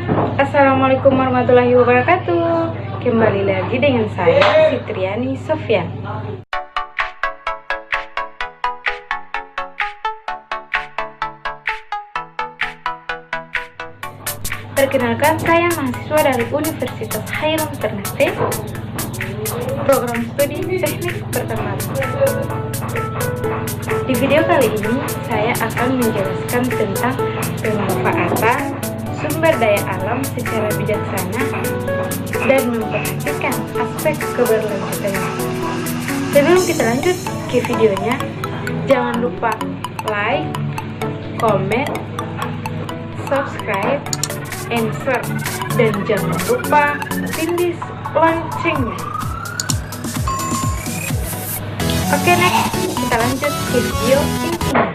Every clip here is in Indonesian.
Assalamualaikum warahmatullahi wabarakatuh. Kembali lagi dengan saya Fitriani Sofyan. Perkenalkan, saya mahasiswa dari Universitas Hairul Ternate, program studi teknik pertambangan. Di video kali ini saya akan menjelaskan tentang pemanfaatan sumber daya alam secara bijaksana dan memperhatikan aspek keberlanjutannya. Sebelum kita lanjut ke videonya, jangan lupa like, comment, subscribe, and share, dan jangan lupa pilih loncengnya. Oke, next kita lanjut ke video intinya.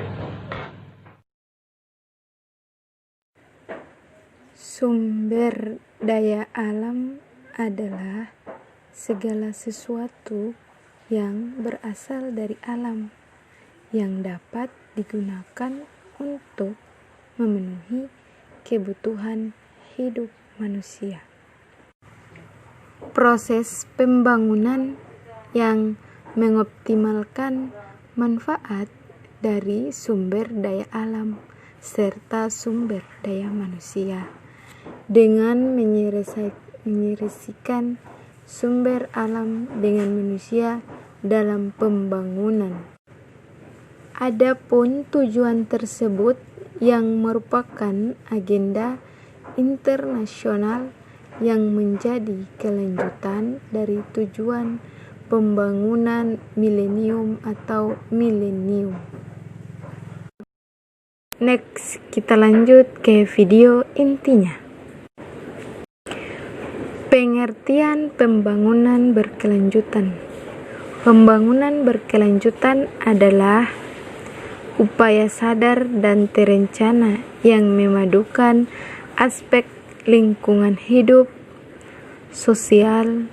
Sumber daya alam adalah segala sesuatu yang berasal dari alam yang dapat digunakan untuk memenuhi kebutuhan hidup manusia. Proses pembangunan yang mengoptimalkan manfaat dari sumber daya alam serta sumber daya manusia dengan menyelesaikan sumber alam dengan manusia dalam pembangunan. Adapun tujuan tersebut yang merupakan agenda internasional yang menjadi kelanjutan dari tujuan pembangunan milenium atau milenium. Next, kita lanjut ke video intinya. Pengertian pembangunan berkelanjutan. Pembangunan berkelanjutan adalah upaya sadar dan terencana yang memadukan aspek lingkungan hidup, sosial,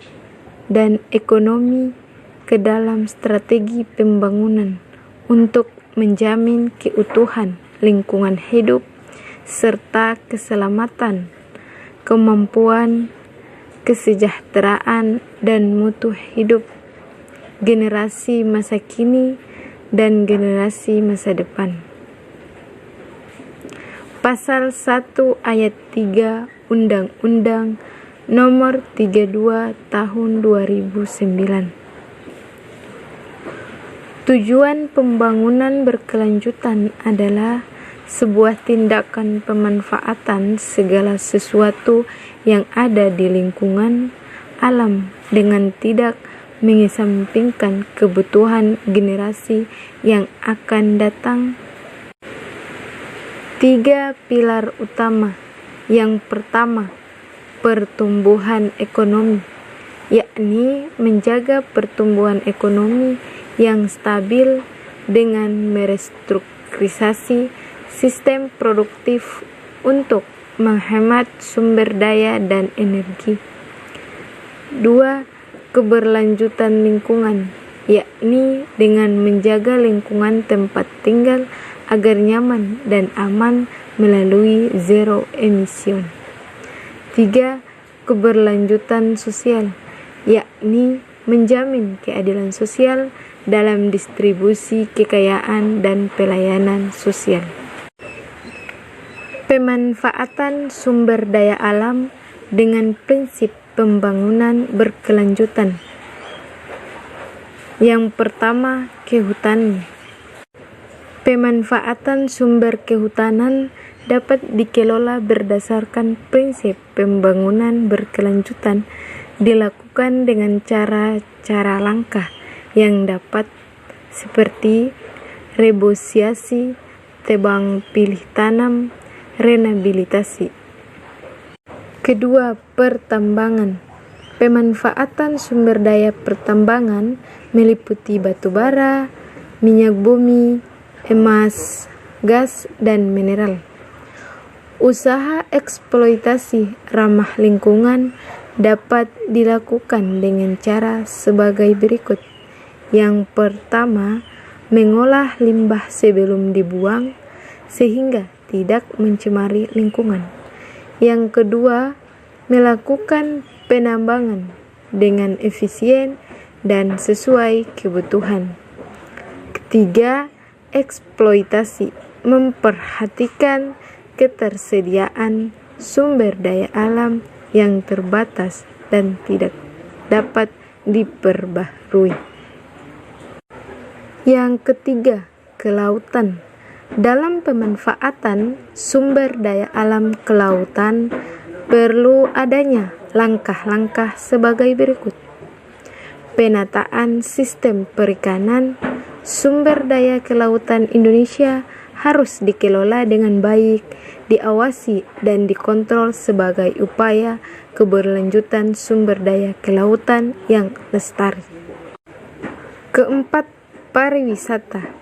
dan ekonomi ke dalam strategi pembangunan untuk menjamin keutuhan lingkungan hidup serta keselamatan, kemampuan, kesejahteraan, dan mutu hidup generasi masa kini dan generasi masa depan. Pasal 1 ayat 3 Undang-Undang Nomor 32 Tahun 2009. Tujuan pembangunan berkelanjutan adalah sebuah tindakan pemanfaatan segala sesuatu yang ada di lingkungan alam dengan tidak mengesampingkan kebutuhan generasi yang akan datang. 3 pilar utama. Yang pertama, pertumbuhan ekonomi, yakni menjaga pertumbuhan ekonomi yang stabil dengan merestrukturisasi sistem produktif untuk menghemat sumber daya dan energi. 2. Keberlanjutan lingkungan, yakni dengan menjaga lingkungan tempat tinggal agar nyaman dan aman melalui zero emission. 3. Keberlanjutan sosial, yakni menjamin keadilan sosial dalam distribusi kekayaan dan pelayanan sosial. Pemanfaatan sumber daya alam dengan prinsip pembangunan berkelanjutan. Yang pertama, kehutanan. Pemanfaatan sumber kehutanan dapat dikelola berdasarkan prinsip pembangunan berkelanjutan dilakukan dengan cara-cara langkah yang dapat seperti reboisasi, tebang pilih tanam, renabilitasi. Kedua, pertambangan. Pemanfaatan sumber daya pertambangan meliputi batu bara, minyak bumi, emas, gas, dan mineral. Usaha eksploitasi ramah lingkungan dapat dilakukan dengan cara sebagai berikut. Yang pertama, mengolah limbah sebelum dibuang sehingga tidak mencemari lingkungan. Yang kedua, melakukan penambangan dengan efisien dan sesuai kebutuhan. Ketiga, eksploitasi, memperhatikan ketersediaan sumber daya alam yang terbatas dan tidak dapat diperbaharui. Yang ketiga, kelautan. Dalam pemanfaatan sumber daya alam kelautan, perlu adanya langkah-langkah sebagai berikut. Penataan sistem perikanan. Sumber daya kelautan Indonesia harus dikelola dengan baik, diawasi dan dikontrol sebagai upaya keberlanjutan sumber daya kelautan yang lestari. Keempat, pariwisata.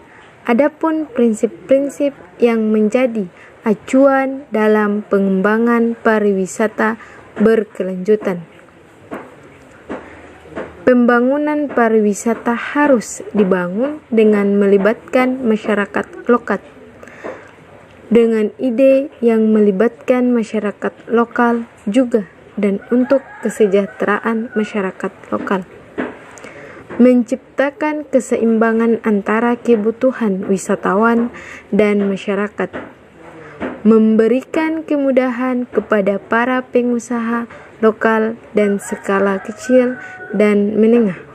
Adapun prinsip-prinsip yang menjadi acuan dalam pengembangan pariwisata berkelanjutan. Pembangunan pariwisata harus dibangun dengan melibatkan masyarakat lokal. Dengan ide yang melibatkan masyarakat lokal juga dan untuk kesejahteraan masyarakat lokal. Menciptakan keseimbangan antara kebutuhan wisatawan dan masyarakat. Memberikan kemudahan kepada para pengusaha lokal dan skala kecil dan menengah.